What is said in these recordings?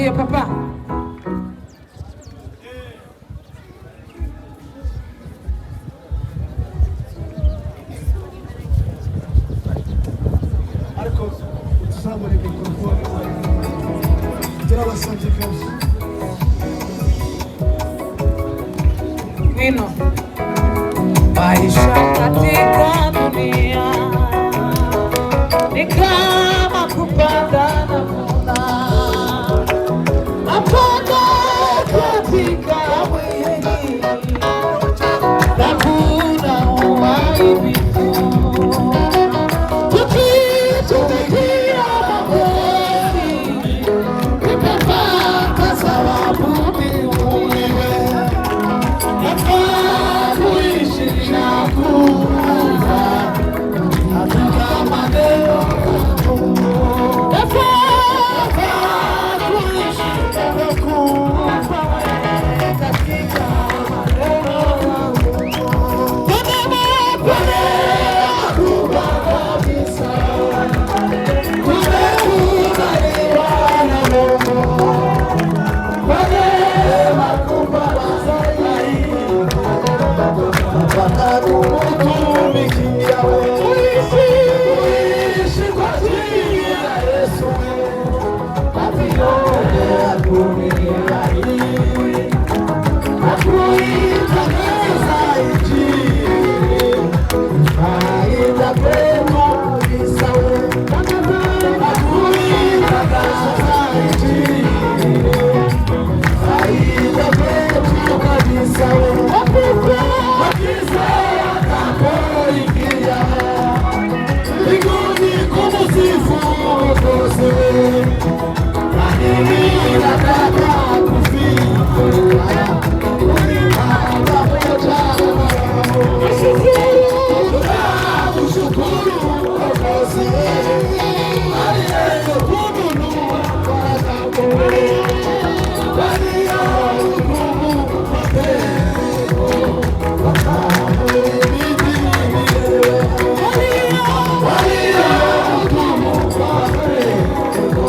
Ndiyo papa. Nino. Maisha katika dunia ni kama kupanda na kuvuna. Napanda katika mwili na kuna uharibifu. Tukitumikia mapenzi nimepata thawabu mbinguni. Nafaa kuishi na kufa katika maneno yako. Nafaa kuishi na kufa katika maneno yako. Kubwa kabisa tumekubaliwa na Mungu. Kwa neema kubwa zaidi watakutumikia wewe. Uishi kwa jina la Yesu katika dunia hii na kuitangaza Injili. Faida kwetu kabisa wewe na kuitangaza Injili. Faida kwetu kabisa wewe. Wakiza watapoingia mbinguni kumusifu Mwokozi wewe. Nani nataka kufika pamoja kushukuru Mwokozi wewe aliyekununua kwa damu waliohukumu mapendo waliohukumu kwa mapendo.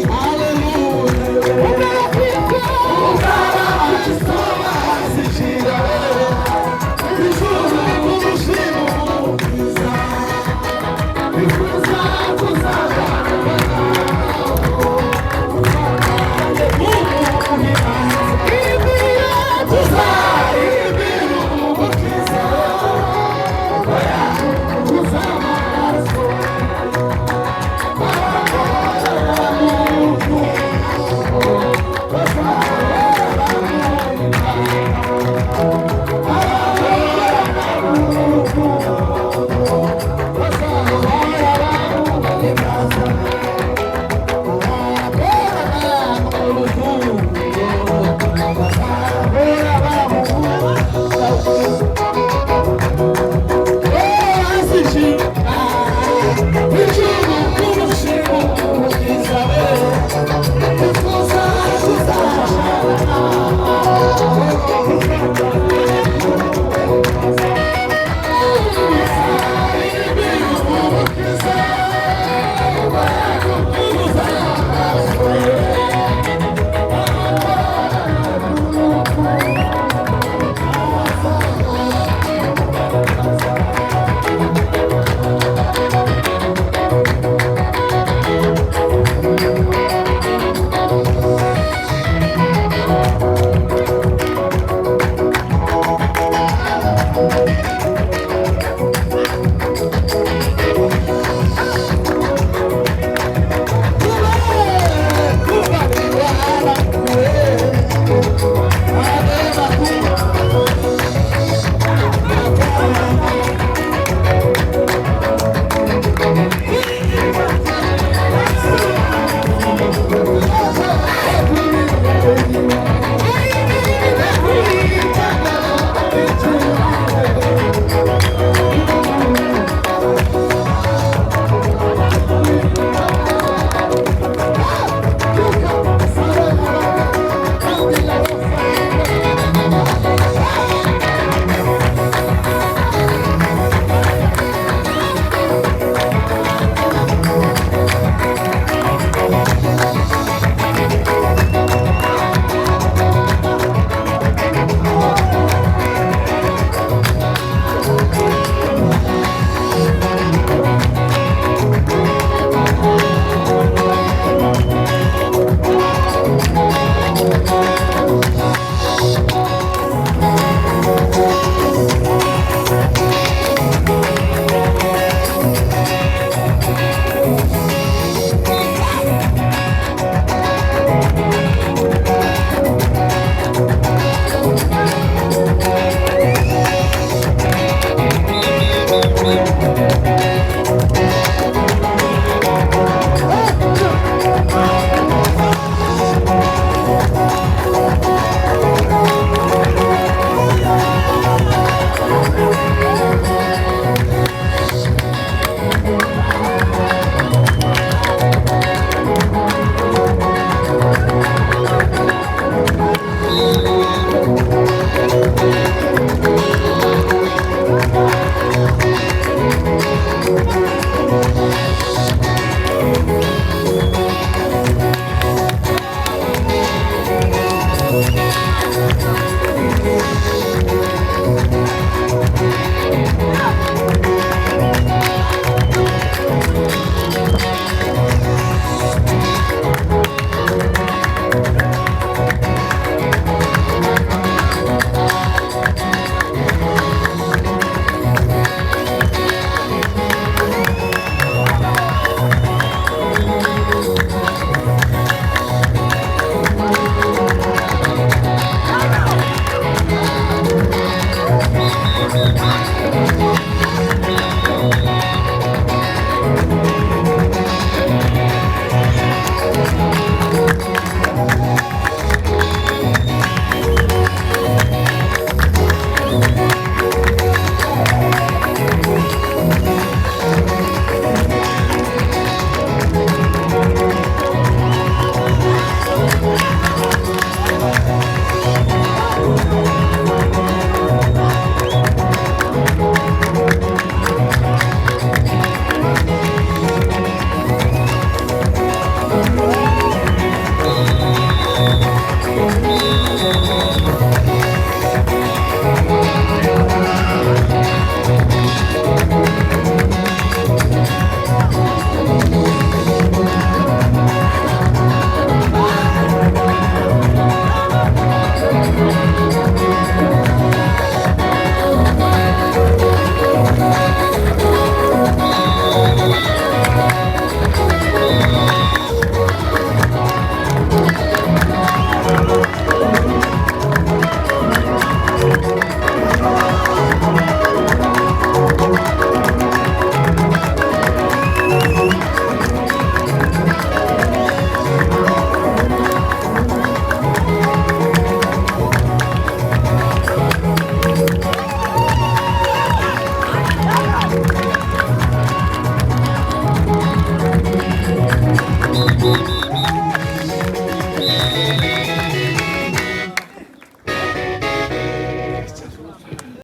Hallelujah.